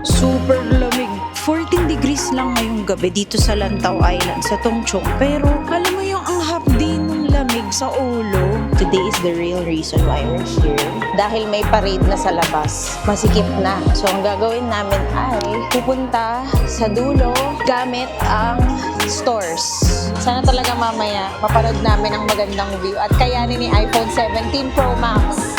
Super lamig. 14 degrees lang ngayong gabi dito sa Lantau Island sa Tongchong. Pero alam mo yung ang hapdi ng lamig sa ulo. Today is the real reason why we're here. Dahil may parade na sa labas. Masikip na. So ang gagawin namin ay pupunta sa dulo gamit ang stores. Sana talaga mamaya mapanood namin ang magandang view at kayanin ni iPhone 17 Pro Max.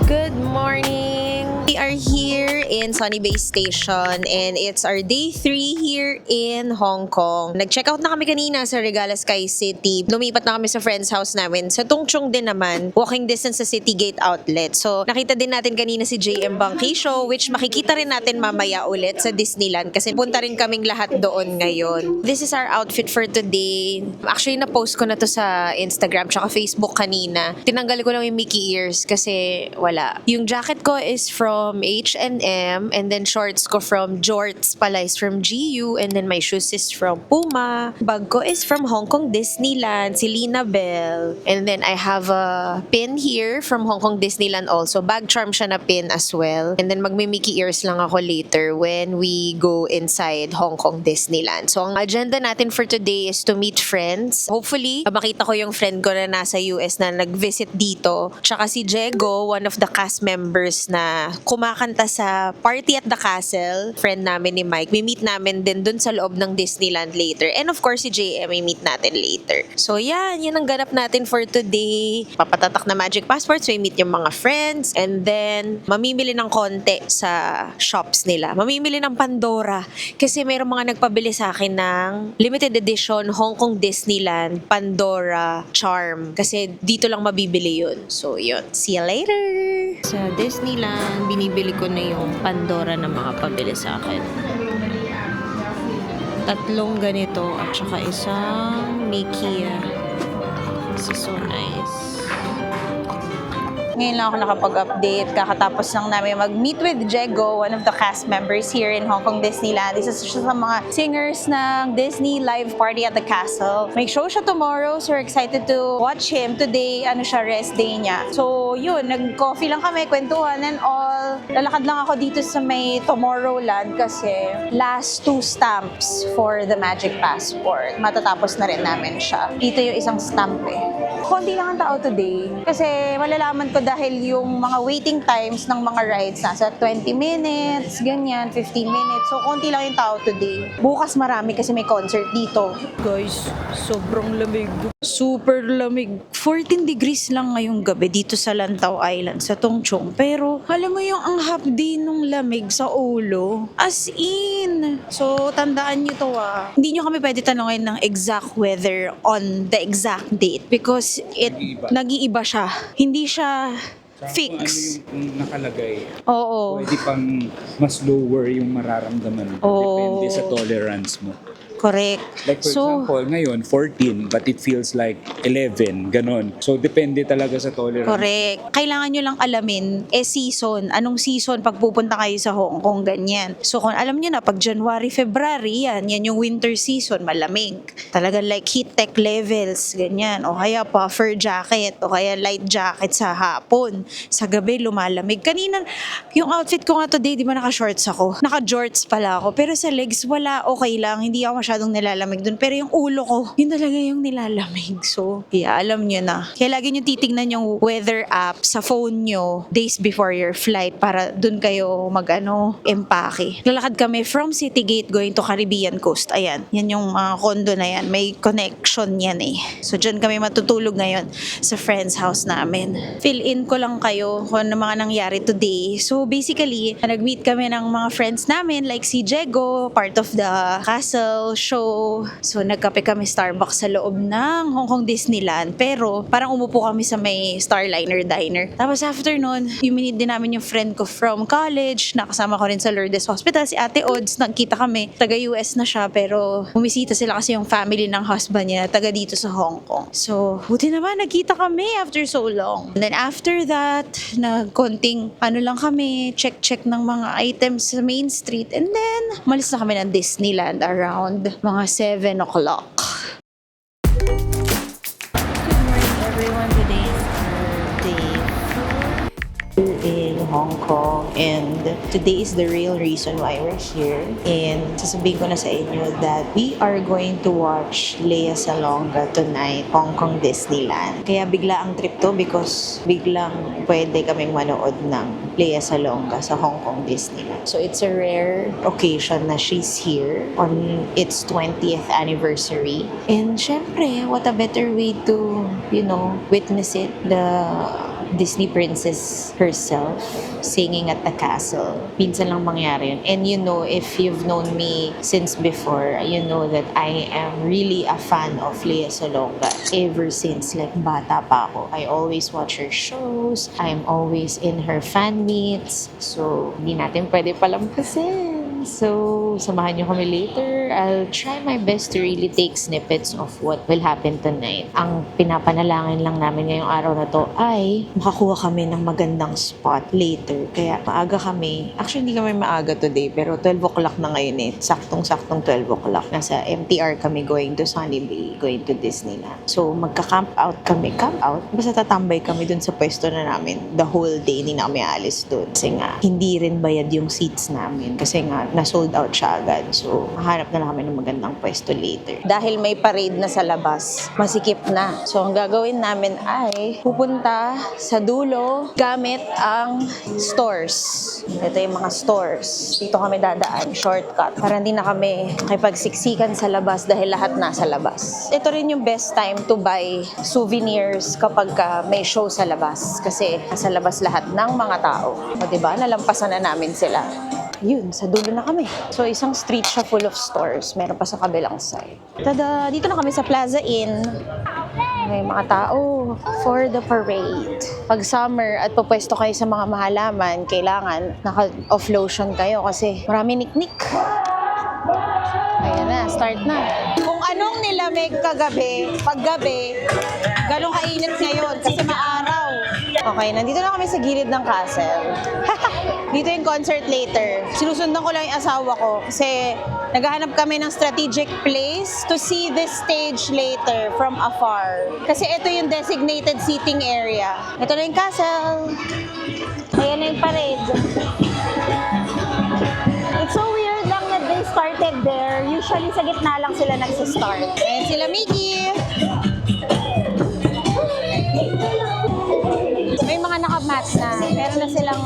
Good morning! We are here in Sunny Bay Station and it's our day 3 here in Hong Kong. Nag-check out na kami kanina sa Regala Sky City. Lumipat na kami sa friend's house namin. Sa Tongchong din naman, walking distance sa City Gate Outlet. So nakita din natin kanina si JM Bangki Show which makikita rin natin mamaya ulit sa Disneyland kasi punta rin kaming lahat doon ngayon. This is our outfit for today. Actually, na-post ko na to sa Instagram tsaka Facebook kanina. Tinanggal ko lang yung Mickey ears kasi wala. Yung jacket ko is from H&M and then shorts ko from Jorts pala is from GU and then my shoes is from Puma. Bag ko is from Hong Kong Disneyland, si Lina Bell. And then I have a pin here from Hong Kong Disneyland also. Bag charm siya na pin as well. And then magmi-Mickey ears lang ako later when we go inside Hong Kong Disneyland. So ang agenda natin for today is to meet friends. Hopefully, makita ko yung friend ko na nasa US na nag-visit dito. Tsaka si Jego, one of the cast members na kumakanta sa Party at the Castle, friend namin ni Mike. We meet namin din dun sa loob ng Disneyland later. And of course, si JM may meet natin later. So yan ang ganap natin for today. Papatatak na Magic Passports, we meet yung mga friends, and then mamimili ng konti sa shops nila. Mamimili ng Pandora kasi mayroong mga nagpabili sa akin ng limited edition Hong Kong Disneyland Pandora Charm kasi dito lang mabibili yun. So yun, see you later! Sa Disneyland, binibili ko na yung Pandora na mga pabili sa akin. 3 ganito at saka isang Mickey. This is so nice. Ngayon lang ako nakapag-update. Kakatapos lang namin mag-meet with Jego, one of the cast members here in Hong Kong Disneyland. Isa siya sa mga singers ng Disney Live Party at the Castle. May show siya tomorrow, so we're excited to watch him. Today, rest day niya. So, yun, nag-coffee lang kami, kwentuhan and all. Lalakad lang ako dito sa may Tomorrowland kasi last 2 stamps for the Magic Passport. Matatapos na rin namin siya. Dito yung isang stamp eh. Konti lang ang tao today kasi malalaman ko dahil yung mga waiting times ng mga rides nasa 20 minutes, ganyan, 15 minutes. So, konti lang yung tao today. Bukas marami kasi may concert dito. Guys, sobrang lamig. Super lamig. 14 degrees lang ngayong gabi dito sa Lantau Island, sa Tongchong. Pero, alam mo yung ang hapdi ng lamig sa ulo. As in. So, tandaan nyo to Hindi nyo kami pwede tanongin ng exact weather on the exact date because nag-iiba siya. Hindi siya fix. Kung ano yung nakalagay, Oo. pwede pang mas lower yung mararamdaman mo. Depende sa tolerance mo. Correct. Like for example, ngayon 14 but it feels like 11, ganon. So depende talaga sa tolerance. Correct. Kailangan nyo lang alamin, season. Anong season pag pupunta kayo sa Hong Kong, ganyan. So kung alam nyo na, pag January, February, yan yung winter season, malamig. Talagang like heat tech levels, ganyan. O kaya puffer jacket, o kaya light jacket sa hapon. Sa gabi, lumalamig. Kanina, yung outfit ko nga today, di ba naka-shorts ako? Naka-jorts pala ako. Pero sa legs, wala, okay lang. Hindi ako masyadong nilalamig dun. Pero yung ulo ko, yun talaga yung nilalamig. So, yeah, alam nyo na. Kaya lagi nyo titignan yung weather app sa phone nyo days before your flight para dun kayo empake. Lalakad kami from City Gate going to Caribbean Coast. Ayan, yan yung mga condo na yan. May connection yan eh. So, dyan kami matutulog ngayon sa friend's house namin. Fill in ko lang kayo kung ano mga nangyari today. So, basically, nag-meet kami ng mga friends namin like si Jego, part of the castle, show. So, nagkape kami Starbucks sa loob ng Hong Kong Disneyland. Pero, parang umupo kami sa may Starliner Diner. Tapos, after nun, minute din namin yung friend ko from college. Nakasama ko rin sa Lourdes Hospital, si Ate Odds. Nagkita kami. Taga-US na siya, pero bumisita sila kasi yung family ng husband niya, taga dito sa Hong Kong. So, buti naman, nagkita kami after so long. And then, after that, nagkonting lang kami, check ng mga items sa Main Street. And then, malis na kami ng Disneyland around mga 7 o'clock. Good morning, everyone, today's our day in Hong Kong, and today is the real reason why we're here. And sasabihin ko na sa inyo that we are going to watch Lea Salonga tonight, Hong Kong Disneyland. Kaya bigla ang trip to because biglang pwede kaming manood ng Lea Salonga sa Hong Kong Disneyland. So it's a rare occasion na she's here on its 20th anniversary. And syempre, what a better way to, witness it, the Disney princess herself singing at the castle. Minsan lang mangyari yun. And if you've known me since before, you know that I am really a fan of Lea Salonga ever since bata pa ako. I always watch her shows. I'm always in her fan meets. So, hindi natin pwede palampasin. So, samahan niyo kami later. I'll try my best to really take snippets of what will happen tonight. Ang pinapanalangin lang namin ngayong araw na to ay makakuha kami ng magandang spot later. Kaya maaga kami. Actually, hindi kami maaga today, pero 12 o'clock na ngayon eh. Saktong-saktong 12 o'clock. Nasa MTR kami going to Sunny Bay, going to Disneyland. So, magka-camp out kami. Camp out? Basta tatambay kami dun sa pwesto na namin. The whole day, hindi na kami alis dun. Kasi nga, hindi rin bayad yung seats namin. Kasi nga, na-sold out siya agad. So, mahanap na lang kami ng magandang pwesto later. Dahil may parade na sa labas, masikip na. So, ang gagawin namin ay pupunta sa dulo gamit ang stores. Ito yung mga stores. Dito kami dadaan, shortcut. Para hindi na kami makipagsiksikan sa labas dahil lahat nasa labas. Ito rin yung best time to buy souvenirs kapag may show sa labas. Kasi nasa labas lahat ng mga tao. O diba, nalampasan na namin sila. Yun, sa dulo na kami. So, isang street siya full of stores. Meron pa sa kabilang side. Tada! Dito na kami sa Plaza Inn. May mga tao for the parade. Pag summer at pupwesto kayo sa mga mahalaman, kailangan naka-off lotion kayo kasi marami niknik. Ayan na, start na. Kung anong nilamig kagabi, paggabi, ganun kainit ngayon kasi maaraw. Okay, nandito na kami sa gilid ng castle. Dito yung concert later. Sinusundan ko lang yung asawa ko kasi naghahanap kami ng strategic place to see this stage later from afar. Kasi ito yung designated seating area. Ito na yung castle. Ayan na yung parade. It's so weird lang that they started there. Usually sa gitna lang sila nagsistart. Ayan sila Mickey. May mga nakamatch na. Meron na silang...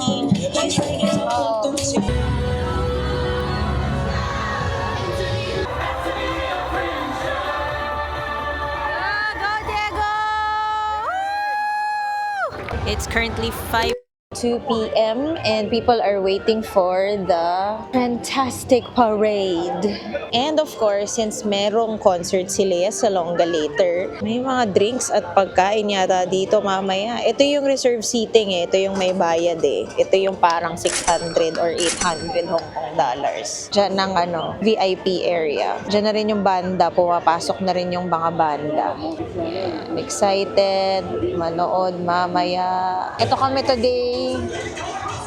Oh. Go, Diego! It's currently 5:02 p.m. and people are waiting for the fantastic parade. And of course, since merong concert si Lea Salonga later, may mga drinks at pagkain yata dito mamaya. Ito yung reserve seating eh. Ito yung may bayad eh. Ito yung parang 600 or 800 Hong Kong dollars. Diyan ng VIP area. Diyan na rin yung banda. Pumapasok na rin yung mga banda. Ayan. Excited. Manood mamaya. Ito kami today.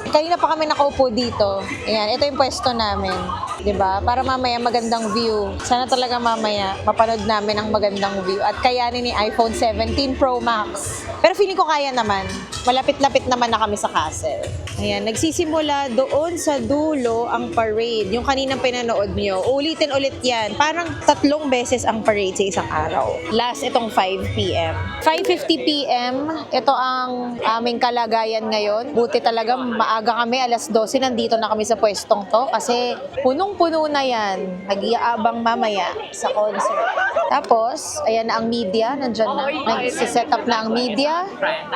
Kanina pa kami nakaupo dito. Ayan, ito yung pwesto namin. 'Di ba? Para mamaya magandang view. Sana talaga mamaya mapanood namin ang magandang view at kayanin ni iPhone 17 Pro Max. Pero feeling ko kaya naman. Malapit-lapit naman na kami sa castle. Ayan, nagsisimula doon sa dulo ang parade. Yung kaninang pinanood nyo. Ulitin ulit yan. Parang 3 beses ang parade sa isang araw. Last itong 5 p.m. 5:50 p.m. Ito ang aming kalagayan ngayon. Buti talaga maaga kami. Alas 12 nandito na kami sa pwestong to. Kasi punong-puno na yan. Nag-iabang mamaya sa concert. Tapos, ayan na ang media. Nandyan na. Nag-set up na ang media.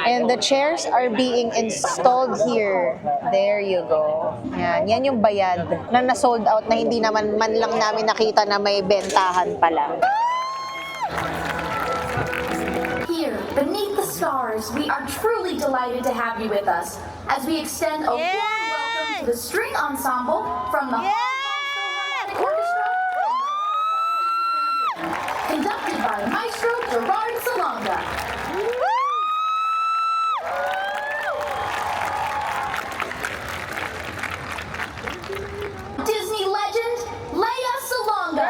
And the chairs are being installed here. There you go. Yan, yan yung bayad na na-sold out na hindi naman man lang namin nakita na may bentahan pa lang. Here, beneath the stars, we are truly delighted to have you with us as we extend a warm welcome to the string ensemble from the Hong Kong Philharmonic Orchestra, conducted by Maestro Gerard Salonga. Disney legend, Lea Salonga.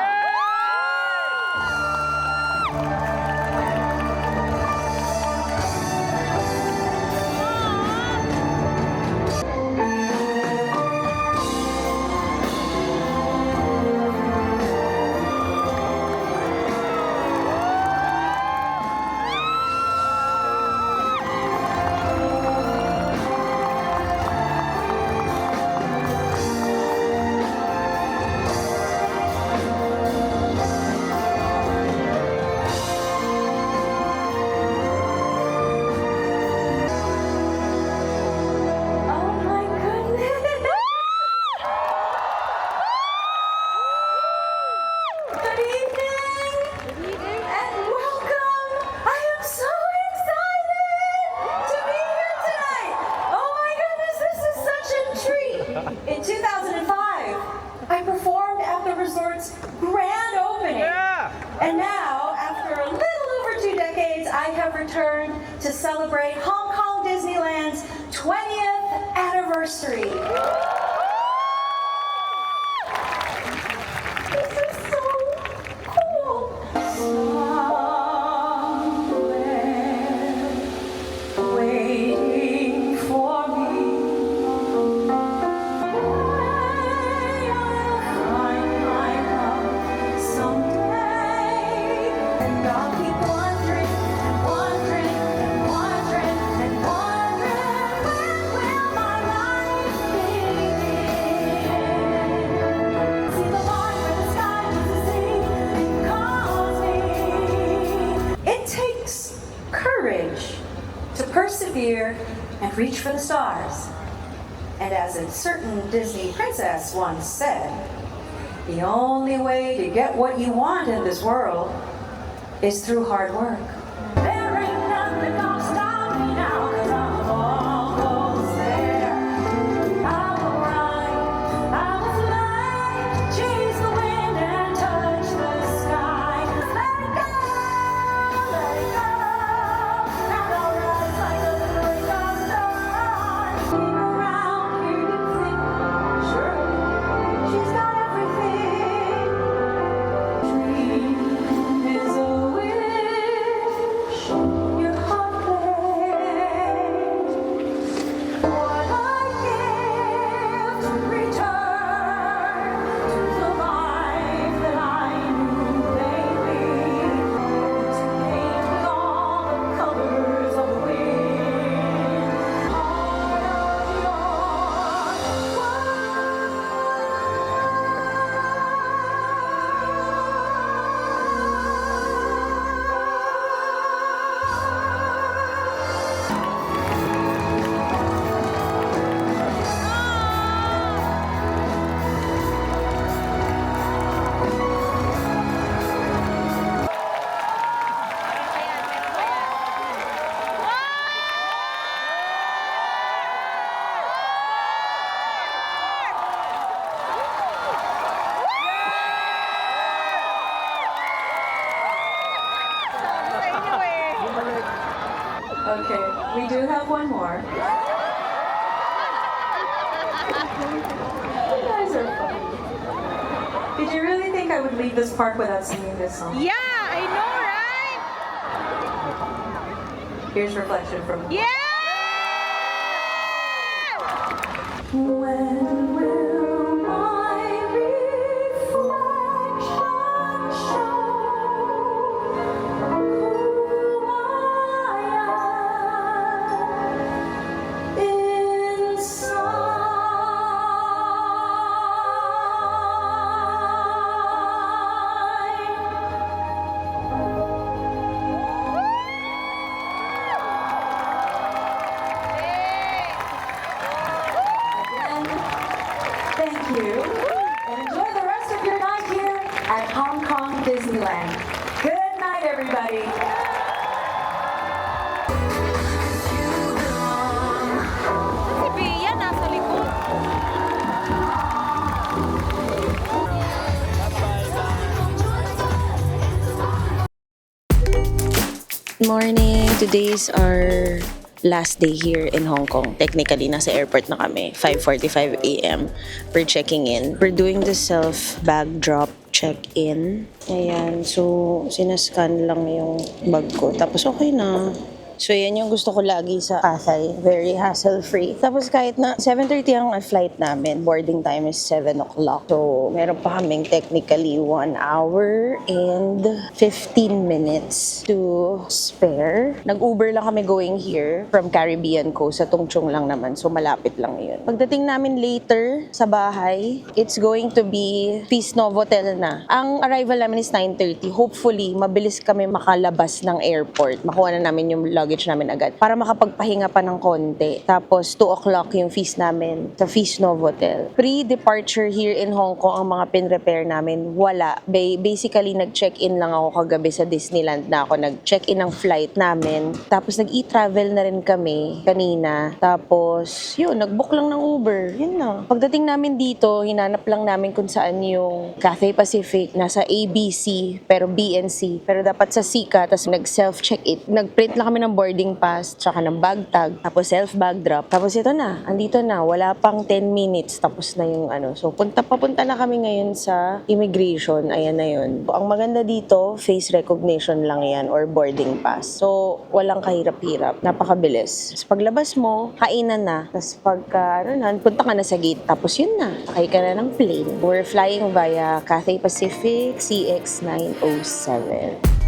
I have returned to celebrate Hong Kong Disneyland's 20th anniversary. This is so cool. Somewhere waiting for me. I'll find my love someday, and I'll keep wondering and wondering and wondering and wondering, when will my life begin? See the line where the sky meets the sea, it calls me. It takes courage to persevere and reach for the stars. And as a certain Disney princess once said, the only way to get what you want in this world is through hard work. There ain't nothing gonna stop me now, 'cause I'm almost there. I will ride, I will fly, chase the wind and touch the sky. Let it go, let it go. And I'll rise like a bird of dawn. Being around here, you think, sure, she's got everything. Dream is a wish your heart plays. What I give to return to the life that I knew lately. To paint with all the colors of the wind. Heart of your Okay, we do have one more. You guys are funny. Did you really think I would leave this park without singing this song? Yeah, I know, right? Here's Reflection from Yeah! When will my reflection show who I am Again, thank you, and enjoy the rest of your night here at Hong Kong Disneyland. Good night, everybody. Si Bea nasa likod. Morning! Today is our last day here in Hong Kong. Technically, nasa airport na kami. 5:45 a.m. We're checking in. We're doing the self-bag drop check-in. Ayan. So, sinascan lang yung bag ko. Tapos, okay na. So, yan yung gusto ko lagi sa Pasay. Very hassle-free. Tapos, kahit na 7:30 ang flight namin, boarding time is 7 o'clock. So, meron pa kaming technically 1 hour and 15 minutes to spare. Nag-Uber lang kami going here from Caribbean Coast. Sa Tung Chung lang naman. So, malapit lang yun. Pagdating namin later sa bahay, it's going to be Peace Novotel na. Ang arrival namin is 9:30. Hopefully, mabilis kami makalabas ng airport. Makuha na namin yung luggage luggage namin agad para makapagpahinga pa ng konti. Tapos 2 o'clock yung feast namin sa Feast Novotel. Pre-departure here in Hong Kong, ang mga pin-repair namin, wala. Basically, nag-check-in lang ako kagabi sa Disneyland na ako. Nag-check-in ng flight namin. Tapos nag-e-travel na rin kami kanina. Tapos, yun, nag-book lang ng Uber. Yun na. Pagdating namin dito, hinanap lang namin kung saan yung Cathay Pacific. Nasa ABC, pero BNC. Pero dapat sa Sika, tapos nag-self-check-in. Nag-print lang kami ng boarding pass, tsaka ng bag tag, tapos self-bag drop. Tapos ito na, andito na. Wala pang 10 minutes, tapos na yung ano. So, papunta na kami ngayon sa immigration. Ayan na yun. Ang maganda dito, face recognition lang yan or boarding pass. So, walang kahirap-hirap. Napakabilis. Tapos paglabas mo, kainan na. Tapos pagka, punta ka na sa gate. Tapos yun na, sakay ka na ng plane. We're flying via Cathay Pacific CX907.